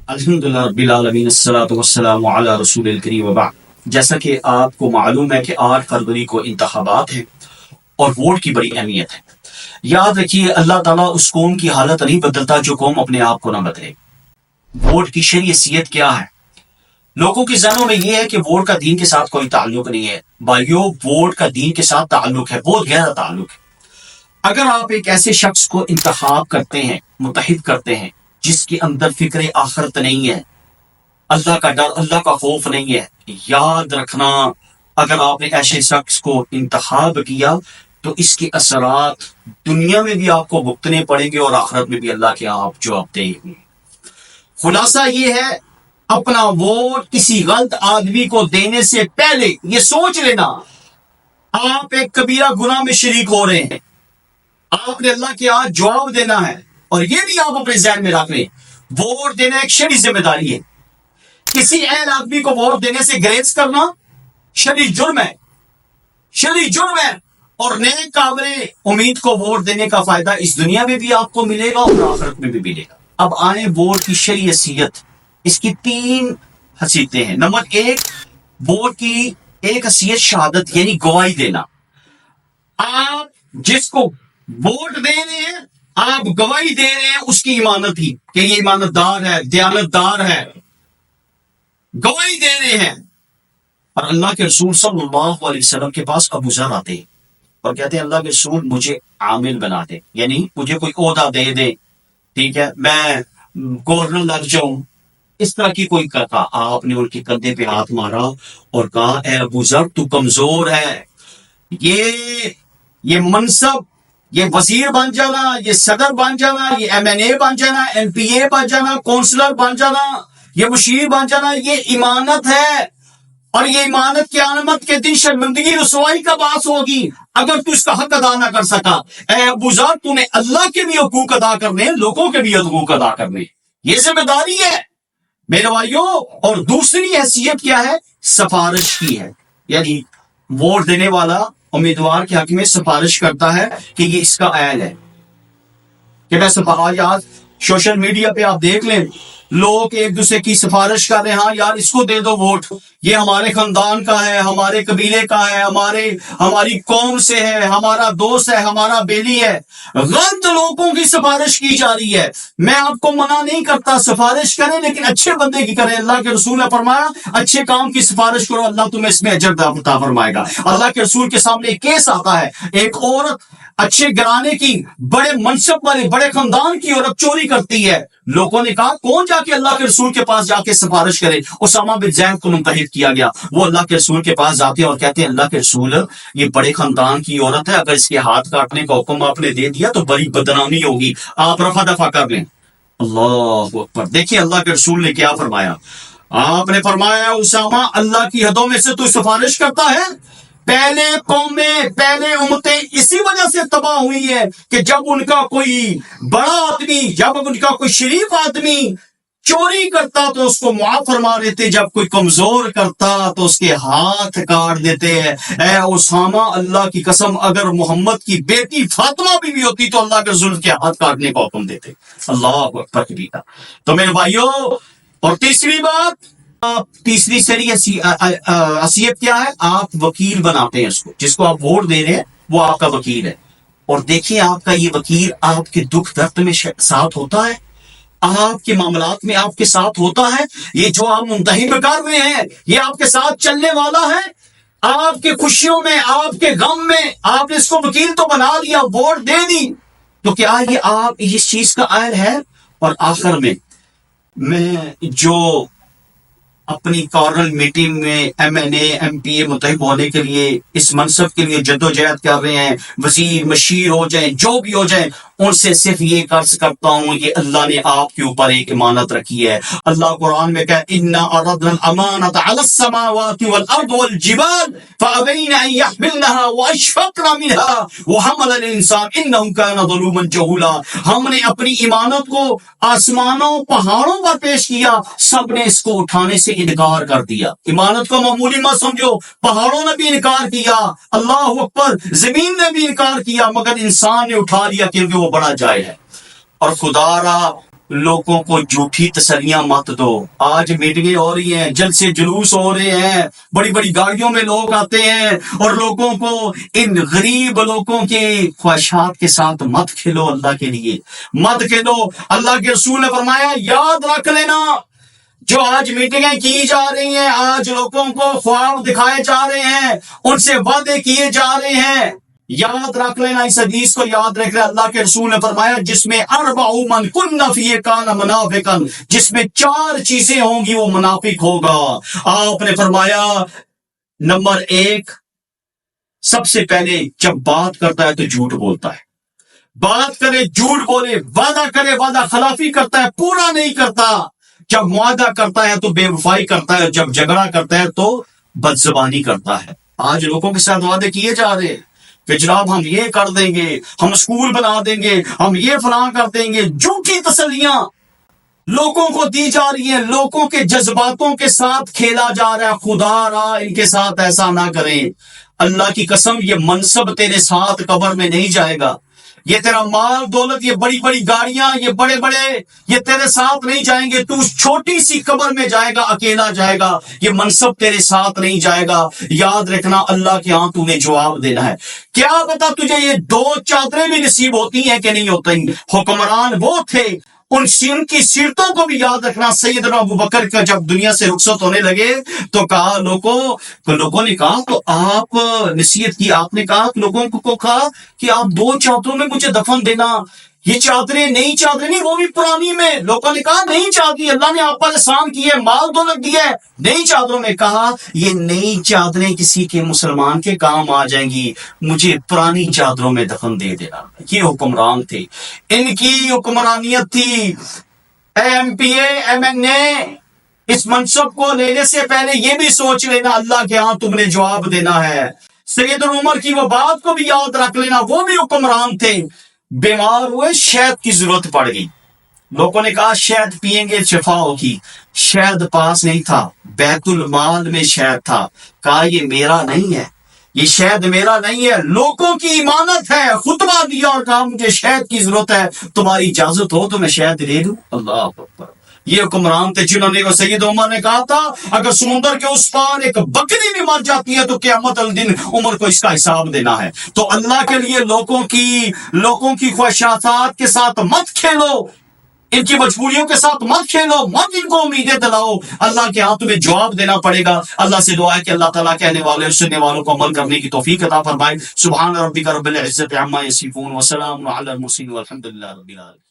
الحمدللہ رب العالمین الصلاۃ والسلام علی رسول الکریم وبعد۔ جیسا کہ آپ کو معلوم ہے کہ 8 فروری کو انتخابات ہیں اور ووٹ کی بڑی اہمیت ہے۔ یاد رکھیے اللہ تعالیٰ اس قوم کی حالت نہیں بدلتا جو قوم اپنے آپ کو نہ بدلے۔ ووٹ کی شرعی حیثیت کیا ہے؟ لوگوں کے ذہنوں میں یہ ہے کہ ووٹ کا دین کے ساتھ کوئی تعلق نہیں ہے۔ بھائیو، ووٹ کا دین کے ساتھ تعلق ہے، بہت گہرا تعلق ہے۔ اگر آپ ایک ایسے شخص کو انتخاب کرتے ہیں، متحد کرتے ہیں جس کے اندر فکر آخرت نہیں ہے، اللہ کا ڈر، اللہ کا خوف نہیں ہے، یاد رکھنا اگر آپ نے ایسے شخص کو انتخاب کیا تو اس کے اثرات دنیا میں بھی آپ کو بھگتنے پڑیں گے اور آخرت میں بھی اللہ کے آپ جواب دیں گے۔ خلاصہ یہ ہے، اپنا ووٹ کسی غلط آدمی کو دینے سے پہلے یہ سوچ لینا آپ ایک کبیرہ گناہ میں شریک ہو رہے ہیں، آپ نے اللہ کے ہاتھ جواب دینا ہے۔ اور یہ بھی آپ اپنے ذہن میں رکھ لیں، ووٹ دینا ایک شرعی ذمہ داری ہے۔ کسی اہل آدمی کو ووٹ دینے سے گریز کرنا شرعی جرم ہے، شرعی جرم ہے۔ اور نیک قابل امید کو ووٹ دینے کا فائدہ اس دنیا میں بھی آپ کو ملے گا اور آخرت میں بھی ملے گا۔ اب آئیں ووٹ کی شرعی حیثیت، اس کی 3 حیثیتیں ہیں۔ نمبر 1، ووٹ کی ایک حیثیت شہادت یعنی گواہی دینا۔ آپ جس کو ووٹ دے رہے ہیں، آپ گواہی دے رہے ہیں اس کی ایمانت کی کہ یہ ایمانت دار ہے، دیانت دار ہے، گواہی دے رہے ہیں۔ اور اللہ کے رسول صلی اللہ علیہ وسلم کے پاس ابو ذر آتے ہیں اور کہتے ہیں اللہ کے رسول مجھے عامل بنا دے، یعنی مجھے کوئی عہدہ دے دے، ٹھیک ہے، میں گورنر لگ جاؤں، اس طرح کی کوئی کہا۔ آپ نے ان کے کندھے پہ ہاتھ مارا اور کہا اے ابو ذر تو کمزور ہے، یہ منصب، یہ وزیر بن جانا، یہ صدر بن جانا، یہ MNA بن جانا، MPA بن جانا، کونسلر بن جانا، یہ مشیر بن جانا، یہ ایمانت ہے، اور یہ ایمانت قیامت کے دن شرمندگی رسوائی کا باعث ہوگی اگر تو اس کا حق ادا نہ کر سکا۔ اے ابو ذر، تو نے اللہ کے بھی حقوق ادا کرنے، لوگوں کے بھی حقوق ادا کرنے، یہ ذمہ داری ہے میرے بھائیوں۔ اور دوسری حیثیت کیا ہے؟ سفارش کی ہے، یعنی ووٹ دینے والا امیدوار کے حق میں سفارش کرتا ہے کہ یہ اس کا اہل ہے کہ میں سفارش۔ آج سوشل میڈیا پہ آپ دیکھ لیں، لوگ ایک دوسرے کی سفارش کر رہے ہیں، ہاں یار اس کو دے دو ووٹ، یہ ہمارے خاندان کا ہے، ہمارے قبیلے کا ہے، ہماری قوم سے ہے، ہمارا دوست ہے، ہمارا بیلی ہے۔ غلط لوگوں کی سفارش کی جا رہی ہے۔ میں آپ کو منع نہیں کرتا سفارش کریں، لیکن اچھے بندے کی کریں۔ اللہ کے رسول نے فرمایا اچھے کام کی سفارش کرو، اللہ تمہیں اس میں اجر عطا فرمائے گا۔ اللہ کے رسول کے سامنے ایک کیس آتا ہے، ایک عورت اچھے گھرانے کی، بڑے منصب والے، بڑے خاندان کی عورت چوری کرتی ہے۔ لوگوں نے کہا کون جا کے اللہ کے رسول کے پاس جا کے سفارش کرے؟ اسامہ بن زید کو منتخب کیا گیا۔ وہ اللہ کے رسول کے پاس جاتے ہیں اور کہتے ہیں اللہ کے رسول یہ بڑے خاندان کی عورت ہے، اگر اس کے ہاتھ کاٹنے کا حکم آپ نے دے دیا تو بڑی بدنامی ہوگی، آپ رفع دفع کر لیں۔ اللہ اکبر! دیکھیے اللہ کے رسول نے کیا فرمایا۔ آپ نے فرمایا اسامہ اللہ کی حدوں میں سے تو سفارش کرتا ہے۔ پہلے قومیں، پہلے امتیں اسی وجہ سے تباہ ہوئی ہے کہ جب ان کا کوئی بڑا آدمی، جب ان کا کوئی شریف آدمی چوری کرتا تو اس کو معاف فرما دیتے، جب کوئی کمزور کرتا تو اس کے ہاتھ کاٹ دیتے ہیں۔ اے اسامہ، اللہ کی قسم اگر محمد کی بیٹی فاطمہ بھی ہوتی تو اللہ کے رسول کے ہاتھ کاٹنے کا حکم دیتے۔ اللہ اکبر کبیرہ۔ تو میرے بھائیوں، اور تیسری بات، تیسری سری حیثیت کیا ہے؟ آپ وکیل بناتے ہیں اس کو، جس کو آپ ووٹ دے رہے ہیں وہ آپ کا وکیل ہے۔ اور دیکھیں آپ کا یہ وکیل آپ کے دکھ درد میں ساتھ ہوتا ہے، آپ کے معاملات میں آپ کے ساتھ ہوتا ہے۔ یہ جو آپ منتخب کر رہے ہیں یہ آپ کے ساتھ چلنے والا ہے، آپ کے خوشیوں میں، آپ کے غم میں۔ آپ نے اس کو وکیل تو بنا لیا، ووٹ دے دی، تو کیا یہ آپ اس چیز کا اہل ہے؟ اور آخر میں جو اپنی کارنل میٹنگ میں MNA MPA منتخب ہونے کے لیے، اس منصب کے لیے جدوجہد کر رہے ہیں، وزیر مشیر ہو جائیں، جو بھی ہو جائیں، ان سے صرف یہ عرض کرتا ہوں کہ اللہ نے آپ کے اوپر ایک امانت رکھی ہے۔ اللہ قرآن میں کہا انا عرضنا الامانۃ علی السماوات والارض والجبال فابین ان یحملنها واشفقن منها وحمل الانسان انه كان ظلوما جهولا۔ ہم نے اپنی امانت کو آسمانوں پہاڑوں پر پیش کیا، سب نے اس کو اٹھانے سے انکار کر دیا۔ امانت کو معمولی مت سمجھو، پہاڑوں نے بھی انکار کیا، اللہ اکبر، زمین نے بھی انکار کیا، مگر انسان نے اٹھا لیا کیونکہ وہ بڑا جاہل ہے۔ اور خدا را لوگوں کو جھوٹی تسلیاں مت دو. آج میٹنگیں ہو رہی ہیں, جلسے جلوس ہو رہے ہیں, بڑی بڑی گاڑیوں میں لوگ آتے ہیں, اور لوگوں کو ان غریب لوگوں کی خواہشات کے ساتھ مت کھیلو. اللہ کے لیے مت کھیلو. اللہ کے رسول نے فرمایا یاد رکھ لینا, جو آج میٹنگیں کی جا رہی ہیں, آج لوگوں کو خواب دکھائے جا رہے ہیں, ان سے وعدے کیے جا رہے ہیں, یاد رکھ لینا, اس حدیث کو یاد رکھ لینا. اللہ کے رسول نے فرمایا جس میں اربع من کن فیہ کان منافقا, جس میں 4 چیزیں ہوں گی وہ منافق ہوگا. آپ نے فرمایا نمبر 1, سب سے پہلے جب بات کرتا ہے تو جھوٹ بولتا ہے, بات کرے جھوٹ بولے, وعدہ کرے وعدہ خلافی کرتا ہے, پورا نہیں کرتا. جب معاہدہ کرتا ہے تو بے وفائی کرتا ہے, جب جھگڑا کرتا ہے تو بد زبانی کرتا ہے. آج لوگوں کے ساتھ وعدے کیے جا رہے ہیں کہ جناب ہم یہ کر دیں گے, ہم اسکول بنا دیں گے, ہم یہ فلاں کر دیں گے. جھوٹی تسلیاں لوگوں کو دی جا رہی ہیں, لوگوں کے جذباتوں کے ساتھ کھیلا جا رہا ہے. خدا را ان کے ساتھ ایسا نہ کریں. اللہ کی قسم یہ منصب تیرے ساتھ قبر میں نہیں جائے گا, یہ تیرا مال دولت, یہ بڑی بڑی گاڑیاں, یہ بڑے بڑے, یہ تیرے ساتھ نہیں جائیں گے. تو چھوٹی سی قبر میں جائے گا, اکیلا جائے گا, یہ منصب تیرے ساتھ نہیں جائے گا. یاد رکھنا اللہ کے ہاں تو نے جواب دینا ہے. کیا پتا تجھے یہ 2 چادریں بھی نصیب ہوتی ہیں کہ نہیں ہوتی. حکمران وہ تھے, ان کی سیرتوں کو بھی یاد رکھنا. سیدنا ابوبکر کا جب دنیا سے رخصت ہونے لگے تو کہا لوگوں نے کہا تو آپ نصیحت کی, آپ نے کہا لوگوں کو کہا کہ آپ 2 چادروں میں مجھے دفن دینا. یہ چادریں نئی چادریں نہیں, وہ بھی پرانی میں. لوگوں نے کہا نئی چادری, اللہ نے آپ پر احسان کیے, مال دولت دیا ہے, نئی چادروں میں. کہا یہ نئی چادریں کسی کے مسلمان کے کام آ جائیں گی, مجھے پرانی چادروں میں دفن دے دینا. یہ حکمران تھے, ان کی حکمرانیت تھی. M P A M N A اس منصب کو لینے سے پہلے یہ بھی سوچ لینا اللہ کے ہاں تم نے جواب دینا ہے. سیدنا عمر کی وہ بات کو بھی یاد رکھ لینا, وہ بھی حکمران تھے. بیمار ہوئے, شہد کی ضرورت پڑ گئی. لوگوں نے کہا شہد پیئیں گے شفا ہوگی. شہد پاس نہیں تھا, بیت المال میں شہد تھا. کہا یہ میرا نہیں ہے, یہ شہد میرا نہیں ہے, لوگوں کی امانت ہے. خطبہ دیا اور کہا مجھے شہد کی ضرورت ہے, تمہاری اجازت ہو تو میں شہد لے لوں. اللہ اکبر. یہ حکمران تھے جنہوں نے, سید عمر نے کہا تھا اگر سمندر کے اس پار ایک بکری بھی مر جاتی ہے تو قیامت الدن عمر کو اس کا حساب دینا ہے. تو اللہ کے لیے لوگوں کی خواہشات کے ساتھ مت کھیلو, ان کی مجبوریوں کے ساتھ مت کھیلو, مت ان کو امیدیں دلاؤ. اللہ کے ہاں تمہیں جواب دینا پڑے گا. اللہ سے دعا ہے کہ اللہ تعالیٰ کہنے والے اور سننے والوں کو عمل کرنے کی توفیق عطا فرمائے. سبحان ربک رب العزت عما یصفون وسلام علی المرسلین والحمد للہ رب العالمین.